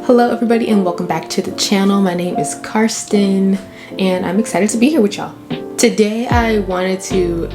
Hello everybody and welcome back to the channel. My name is Karsten and I'm excited to be here with y'all. Today I wanted to,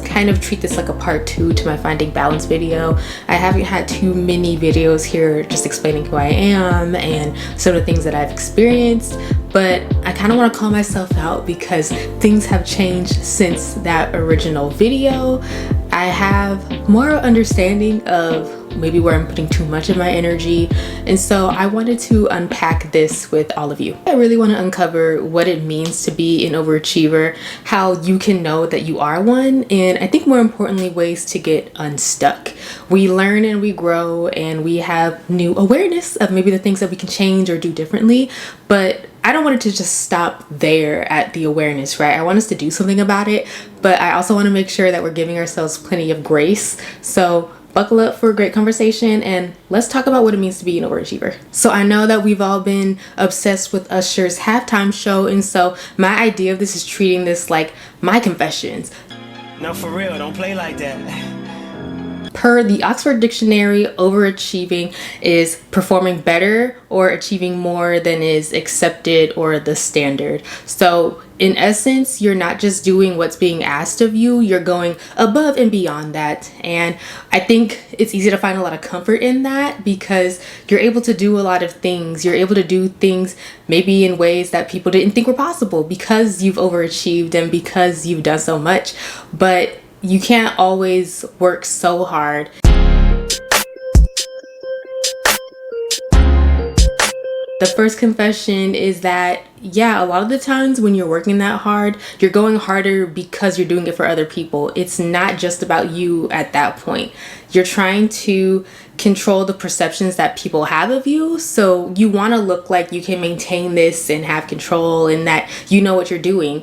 kind of treat this like a part 2 to my Finding Balance video. I haven't had too many videos here just explaining who I am and some of the things that I've experienced, but I kind of want to call myself out because things have changed since that original video. I have more understanding of maybe where I'm putting too much of my energy, and so I wanted to unpack this with all of you. I really want to uncover what it means to be an overachiever, how you can know that you are one, and I think more importantly, ways to get unstuck. We learn and we grow and we have new awareness of maybe the things that we can change or do differently, but I don't want it to just stop there at the awareness, right? I want us to do something about it, but I also want to make sure that we're giving ourselves plenty of grace. So buckle up for a great conversation and let's talk about what it means to be an overachiever. So I know that we've all been obsessed with Usher's halftime show, and so my idea of this is treating this like my confessions. No, for real, don't play like that. Per the Oxford Dictionary, overachieving is performing better or achieving more than is accepted or the standard. So in essence, you're not just doing what's being asked of you, you're going above and beyond that. And I think it's easy to find a lot of comfort in that because you're able to do a lot of things. You're able to do things maybe in ways that people didn't think were possible because you've overachieved and because you've done so much. But you can't always work so hard. The first confession is that, yeah, a lot of the times when you're working that hard, you're going harder because you're doing it for other people. It's not just about you at that point. You're trying to control the perceptions that people have of you. So you want to look like you can maintain this and have control and that you know what you're doing.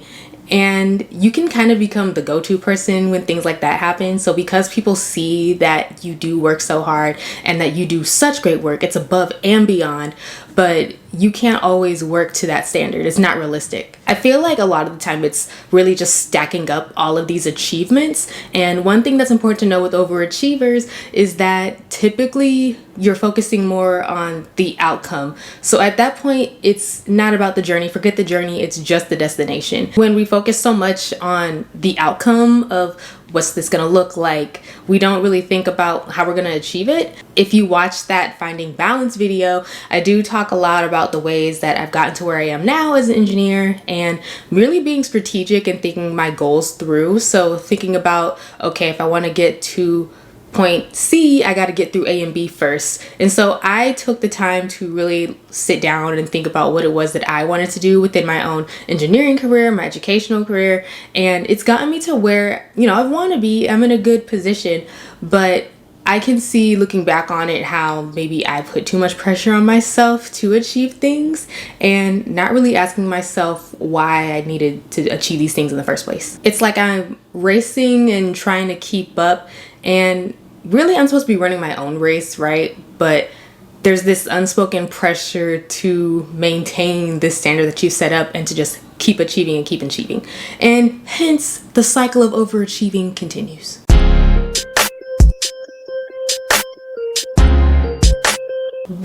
And you can kind of become the go-to person when things like that happen. So because people see that you do work so hard and that you do such great work, it's above and beyond, but you can't always work to that standard. It's not realistic. I feel like a lot of the time it's really just stacking up all of these achievements. And one thing that's important to know with overachievers is that typically you're focusing more on the outcome. So at that point, it's not about the journey. Forget the journey. It's just the destination. When we focus so much on the outcome of what's this gonna look like, we don't really think about how we're gonna achieve it. If you watch that Finding Balance video, I do talk a lot about the ways that I've gotten to where I am now as an engineer and really being strategic and thinking my goals through. So thinking about, okay, if I wanna get to point C, I got to get through A and B first. And so I took the time to really sit down and think about what it was that I wanted to do within my own engineering career, my educational career. And it's gotten me to where, I want to be. I'm in a good position, but I can see looking back on it how maybe I put too much pressure on myself to achieve things and not really asking myself why I needed to achieve these things in the first place. It's like I'm racing and trying to keep up, and really I'm supposed to be running my own race, right? But there's this unspoken pressure to maintain this standard that you set up and to just keep achieving and keep achieving. And hence the cycle of overachieving continues.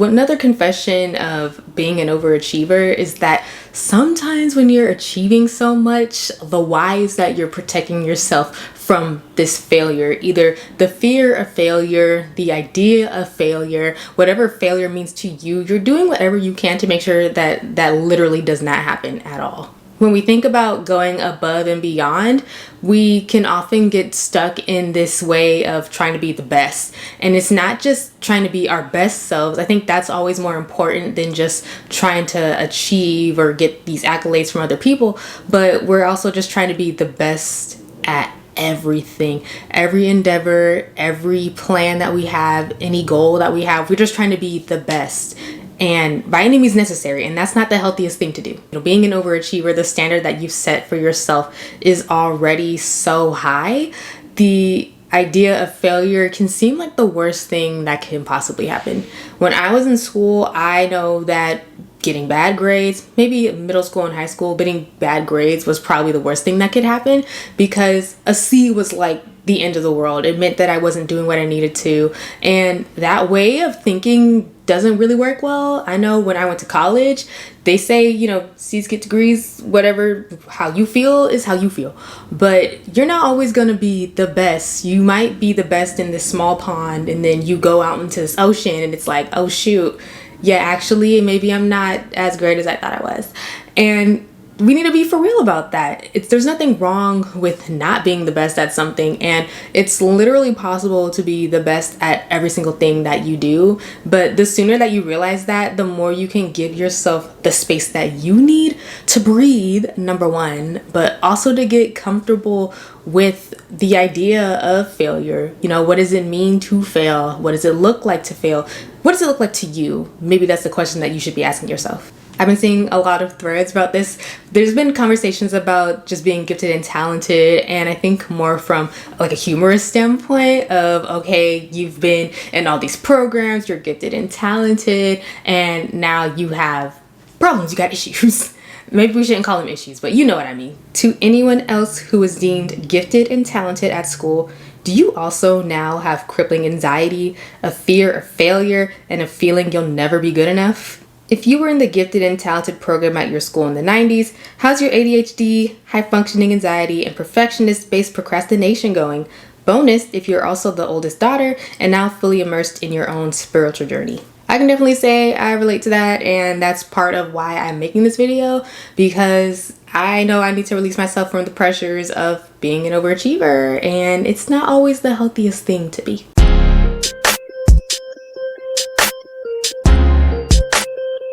Another confession of being an overachiever is that sometimes when you're achieving so much, the why is that you're protecting yourself from this failure, either the fear of failure, the idea of failure, whatever failure means to you, you're doing whatever you can to make sure that that literally does not happen at all. When we think about going above and beyond, we can often get stuck in this way of trying to be the best. And it's not just trying to be our best selves. I think that's always more important than just trying to achieve or get these accolades from other people. But we're also just trying to be the best at everything, every endeavor, every plan that we have, any goal that we have. We're just trying to be the best. And by any means necessary, and that's not the healthiest thing to do. Being an overachiever, the standard that you've set for yourself is already so high. The idea of failure can seem like the worst thing that can possibly happen. When I was in school, I know that getting bad grades. Maybe middle school and high school, getting bad grades was probably the worst thing that could happen, because a C was like the end of the world. It meant that I wasn't doing what I needed to. And that way of thinking doesn't really work well. I know when I went to college, they say, C's get degrees, whatever, how you feel is how you feel. But you're not always going to be the best. You might be the best in this small pond, and then you go out into this ocean and it's like, oh shoot, yeah, actually, maybe I'm not as great as I thought I was. And we need to be for real about that. There's nothing wrong with not being the best at something, and it's literally possible to be the best at every single thing that you do. But the sooner that you realize that, the more you can give yourself the space that you need to breathe, number one, but also to get comfortable with the idea of failure. What does it mean to fail? What does it look like to fail? What does it look like to you? Maybe that's the question that you should be asking yourself. I've been seeing a lot of threads about this. There's been conversations about just being gifted and talented, and I think more from like a humorous standpoint of, okay, you've been in all these programs, you're gifted and talented, and now you have problems, you got issues. Maybe we shouldn't call them issues, but you know what I mean. To anyone else who was deemed gifted and talented at school, do you also now have crippling anxiety, a fear of failure, and a feeling you'll never be good enough? If you were in the gifted and talented program at your school in the 90s, how's your ADHD, high-functioning anxiety, and perfectionist-based procrastination going? Bonus if you're also the oldest daughter and now fully immersed in your own spiritual journey. I can definitely say I relate to that, and that's part of why I'm making this video, because I know I need to release myself from the pressures of being an overachiever, and it's not always the healthiest thing to be.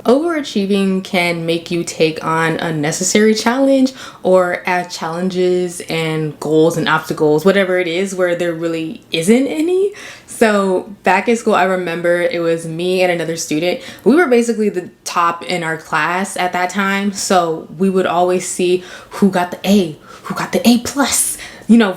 Overachieving can make you take on unnecessary challenge or add challenges and goals and obstacles, whatever it is, where there really isn't any. So back in school, I remember it was me and another student. We were basically the top in our class at that time. So we would always see who got the A, who got the A plus.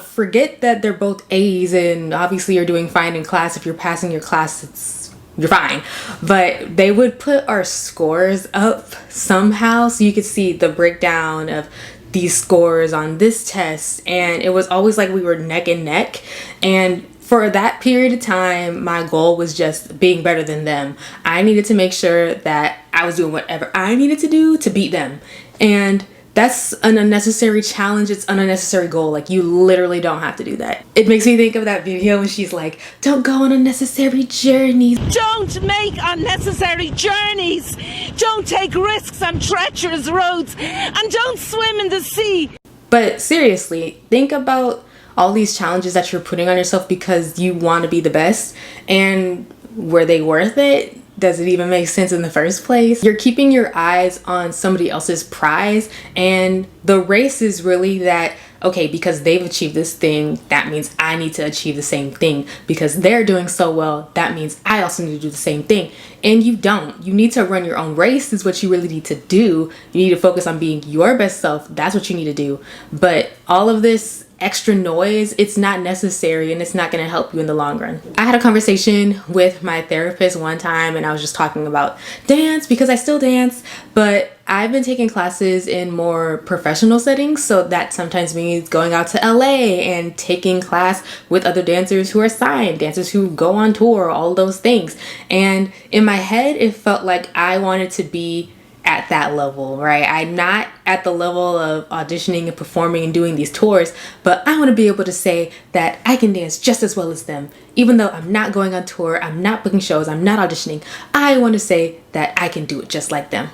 Forget that they're both A's, and obviously you're doing fine in class. If you're passing your class, you're fine. But they would put our scores up somehow so you could see the breakdown of these scores on this test, and it was always like we were neck and neck. And for that period of time, my goal was just being better than them. I needed to make sure that I was doing whatever I needed to do to beat them, and that's an unnecessary challenge. It's an unnecessary goal. Like, you literally don't have to do that. It makes me think of that video when she's like, don't go on unnecessary journeys. Don't make unnecessary journeys. Don't take risks on treacherous roads. And don't swim in the sea. But seriously, think about all these challenges that you're putting on yourself because you want to be the best. And were they worth it? Does it even make sense in the first place? You're keeping your eyes on somebody else's prize, and the race is really that, okay, because they've achieved this thing, that means I need to achieve the same thing. Because they're doing so well, that means I also need to do the same thing. And you don't. You need to run your own race is what you really need to do. You need to focus on being your best self. That's what you need to do. But all of this extra noise, it's not necessary, and it's not going to help you in the long run. I had a conversation with my therapist one time, and I was just talking about dance because I still dance, but I've been taking classes in more professional settings, so that sometimes means going out to LA and taking class with other dancers who are signed, dancers who go on tour, all those things. And in my head, it felt like I wanted to be at that level, right? I'm not at the level of auditioning and performing and doing these tours, but I want to be able to say that I can dance just as well as them. Even though I'm not going on tour, I'm not booking shows, I'm not auditioning, I want to say that I can do it just like them.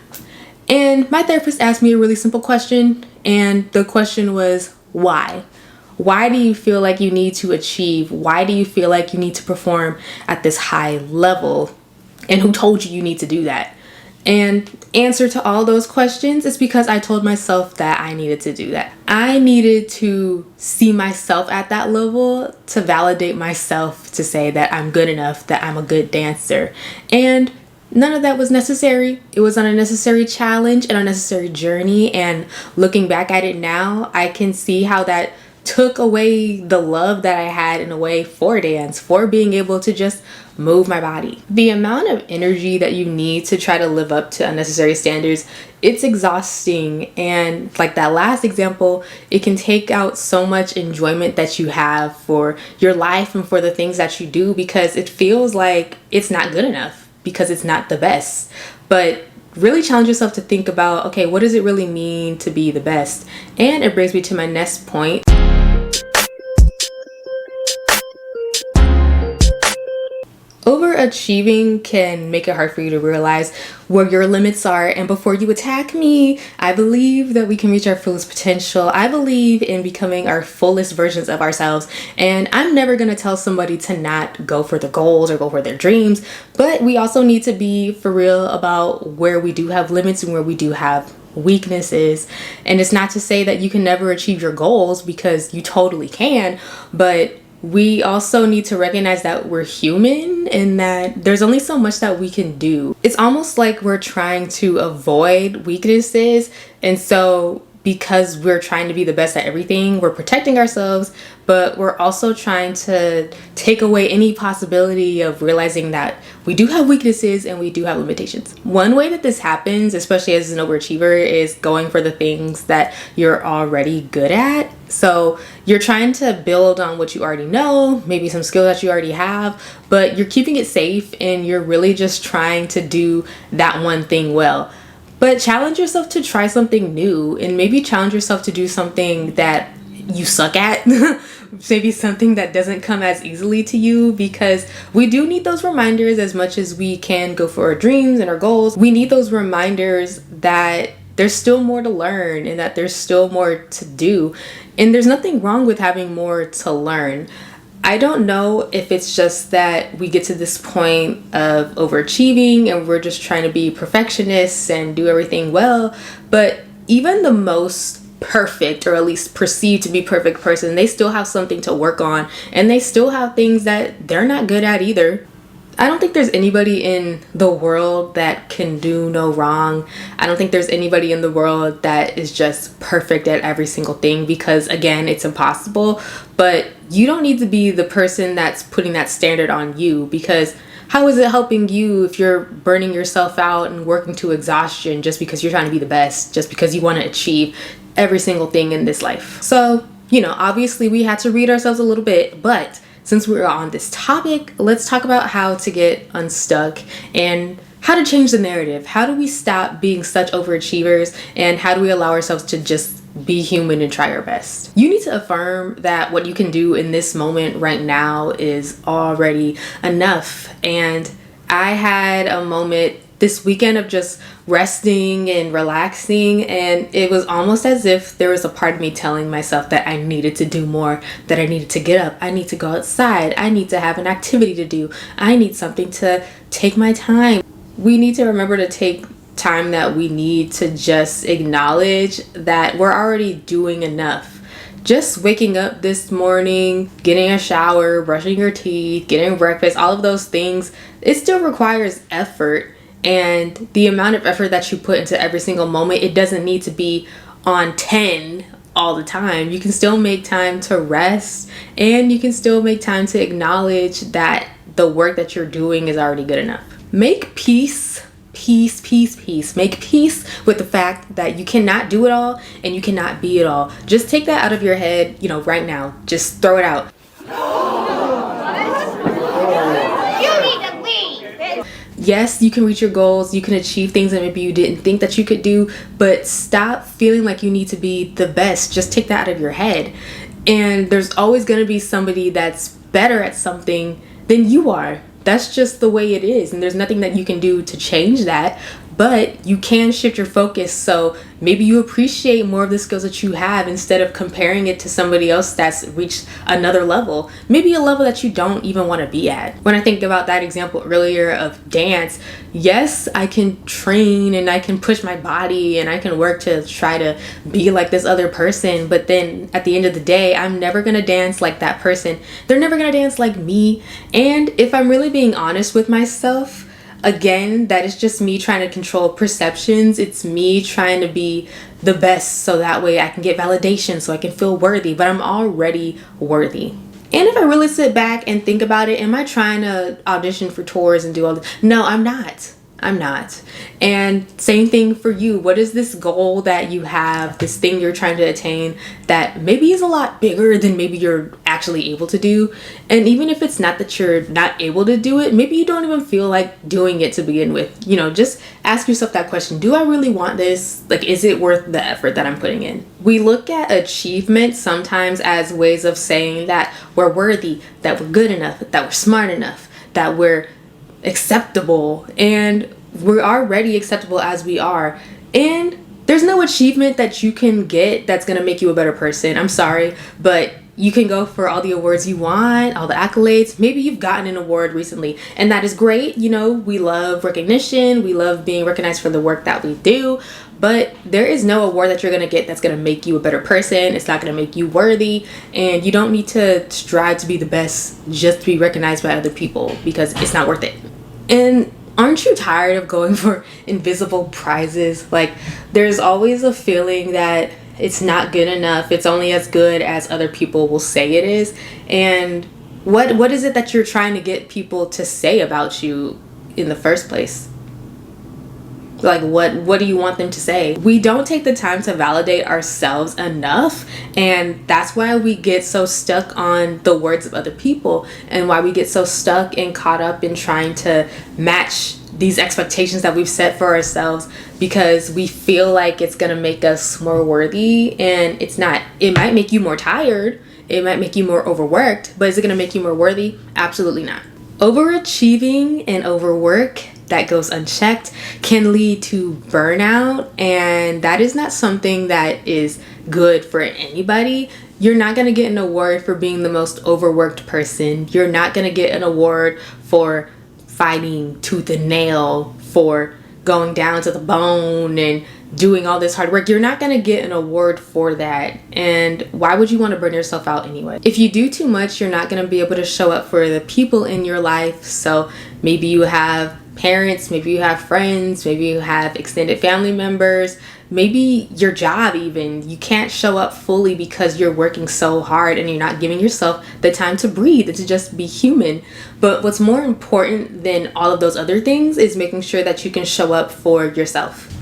And my therapist asked me a really simple question, and the question was, why? Why do you feel like you need to achieve? Why do you feel like you need to perform at this high level? And who told you need to do that? And answer to all those questions is because I told myself that I needed to do that. I needed to see myself at that level to validate myself, to say that I'm good enough, that I'm a good dancer. And none of that was necessary. It was an unnecessary challenge, an unnecessary journey. And looking back at it now, I can see how that took away the love that I had in a way for dance, for being able to just move my body. The amount of energy that you need to try to live up to unnecessary standards, it's exhausting. And like that last example, it can take out so much enjoyment that you have for your life and for the things that you do, because it feels like it's not good enough, because it's not the best. But really challenge yourself to think about, okay, what does it really mean to be the best? And it brings me to my next point. Overachieving can make it hard for you to realize where your limits are. And before you attack me, I believe that we can reach our fullest potential. I believe in becoming our fullest versions of ourselves. And I'm never going to tell somebody to not go for the goals or go for their dreams. But we also need to be for real about where we do have limits and where we do have weaknesses. And it's not to say that you can never achieve your goals, because you totally can. But we also need to recognize that we're human and that there's only so much that we can do. It's almost like we're trying to avoid weaknesses. And so because we're trying to be the best at everything, we're protecting ourselves, but we're also trying to take away any possibility of realizing that we do have weaknesses and we do have limitations. One way that this happens, especially as an overachiever, is going for the things that you're already good at. So you're trying to build on what you already know, maybe some skill that you already have, but you're keeping it safe and you're really just trying to do that one thing well. But challenge yourself to try something new, and maybe challenge yourself to do something that you suck at. Maybe something that doesn't come as easily to you, because we do need those reminders as much as we can go for our dreams and our goals. We need those reminders that there's still more to learn and that there's still more to do. And there's nothing wrong with having more to learn. I don't know if it's just that we get to this point of overachieving and we're just trying to be perfectionists and do everything well, but even the most perfect, or at least perceived to be perfect person, they still have something to work on, and they still have things that they're not good at either. I don't think there's anybody in the world that can do no wrong. I don't think there's anybody in the world that is just perfect at every single thing, because again, it's impossible. But you don't need to be the person that's putting that standard on you, because how is it helping you if you're burning yourself out and working to exhaustion just because you're trying to be the best, just because you want to achieve every single thing in this life? So, obviously we had to read ourselves a little bit, but since we're on this topic, let's talk about how to get unstuck and how to change the narrative. How do we stop being such overachievers, and how do we allow ourselves to just be human and try our best? You need to affirm that what you can do in this moment right now is already enough. And I had a moment this weekend of just resting and relaxing, and it was almost as if there was a part of me telling myself that I needed to do more, that I needed to get up, I need to go outside, I need to have an activity to do, I need something to take my time. We need to remember to take time that we need to just acknowledge that we're already doing enough. Just waking up this morning, getting a shower, brushing your teeth, getting breakfast, all of those things, it still requires effort. And the amount of effort that you put into every single moment, it doesn't need to be on 10 all the time. You can still make time to rest, and you can still make time to acknowledge that the work that you're doing is already good enough. Make peace. Make peace with the fact that you cannot do it all and you cannot be it all. Just take that out of your head, right now. Just throw it out. Yes, you can reach your goals, you can achieve things that maybe you didn't think that you could do, but stop feeling like you need to be the best. Just take that out of your head. And there's always going to be somebody that's better at something than you are. That's just the way it is, and there's nothing that you can do to change that. But you can shift your focus, so maybe you appreciate more of the skills that you have instead of comparing it to somebody else that's reached another level, maybe a level that you don't even want to be at. When I think about that example earlier of dance, yes, I can train and I can push my body and I can work to try to be like this other person, but then at the end of the day, I'm never going to dance like that person. They're never going to dance like me. And if I'm really being honest with myself, Again, that is just me trying to control perceptions. It's me trying to be the best so that way I can get validation, so I can feel worthy, but I'm already worthy. And if I really sit back and think about it, am I trying to audition for tours and do all this? No, I'm not. I'm not. And same thing for you. What is this goal that you have, this thing you're trying to attain that maybe is a lot bigger than maybe you're actually able to do? And even if it's not that you're not able to do it, maybe you don't even feel like doing it to begin with. You know, just ask yourself that question. Do I really want this? Like, is it worth the effort that I'm putting in? We look at achievement sometimes as ways of saying that we're worthy, that we're good enough, that we're smart enough, that we're acceptable, and we're already acceptable as we are. And there's no achievement that you can get that's gonna make you a better person. I'm sorry, but you can go for all the awards you want, all the accolades. Maybe you've gotten an award recently, and that is great. You know, we love recognition, we love being recognized for the work that we do, but there is no award that you're gonna get that's gonna make you a better person. It's not gonna make you worthy, and you don't need to strive to be the best just to be recognized by other people, because it's not worth it. And aren't you tired of going for invisible prizes? Like, there's always a feeling that it's not good enough. It's only as good as other people will say it is. And what is it that you're trying to get people to say about you in the first place? Like, what do you want them to say? We don't take the time to validate ourselves enough, and that's why we get so stuck on the words of other people, and why we get so stuck and caught up in trying to match these expectations that we've set for ourselves, because we feel like it's gonna make us more worthy, and it's not. It might make you more tired, it might make you more overworked, but is it gonna make you more worthy? Absolutely not. Overachieving and overwork that goes unchecked can lead to burnout, and that is not something that is good for anybody. You're not going to get an award for being the most overworked person. You're not going to get an award for fighting tooth and nail, for going down to the bone and doing all this hard work. You're not going to get an award for that. And why would you want to burn yourself out anyway? If you do too much, you're not going to be able to show up for the people in your life. So maybe you have parents, maybe you have friends, maybe you have extended family members, maybe your job even. You can't show up fully because you're working so hard and you're not giving yourself the time to breathe and to just be human. But what's more important than all of those other things is making sure that you can show up for yourself.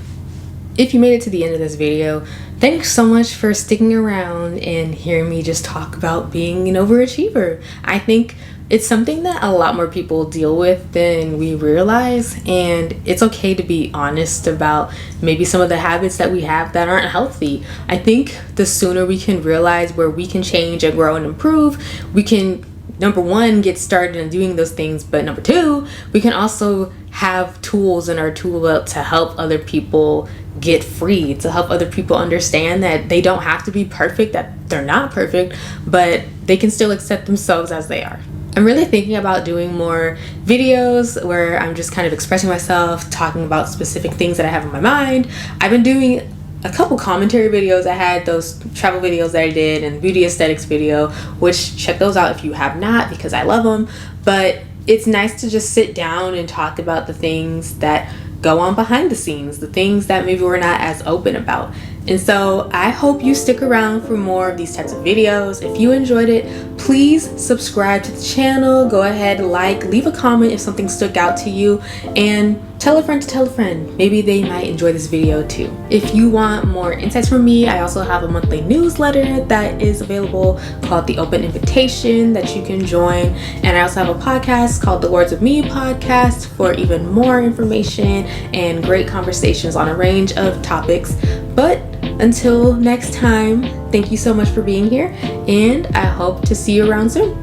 If you made it to the end of this video, thanks so much for sticking around and hearing me just talk about being an overachiever. I think it's something that a lot more people deal with than we realize, and it's okay to be honest about maybe some of the habits that we have that aren't healthy. I think the sooner we can realize where we can change and grow and improve, we can, number one, get started in doing those things, but number two, we can also have tools in our tool belt to help other people get free, to help other people understand that they don't have to be perfect, that they're not perfect, but they can still accept themselves as they are. I'm really thinking about doing more videos where I'm just kind of expressing myself, talking about specific things that I have in my mind. I've been doing a couple commentary videos. I had those travel videos that I did and beauty aesthetics video, which check those out if you have not, because I love them. But it's nice to just sit down and talk about the things that go on behind the scenes, the things that maybe we're not as open about. And so I hope you stick around for more of these types of videos. If you enjoyed it, please subscribe to the channel. Go ahead, leave a comment if something stuck out to you, and tell a friend to tell a friend. Maybe they might enjoy this video too. If you want more insights from me, I also have a monthly newsletter that is available called The Open Invitation that you can join. And I also have a podcast called The Words of Me Podcast for even more information and great conversations on a range of topics. But until next time, thank you so much for being here, and I hope to see you around soon.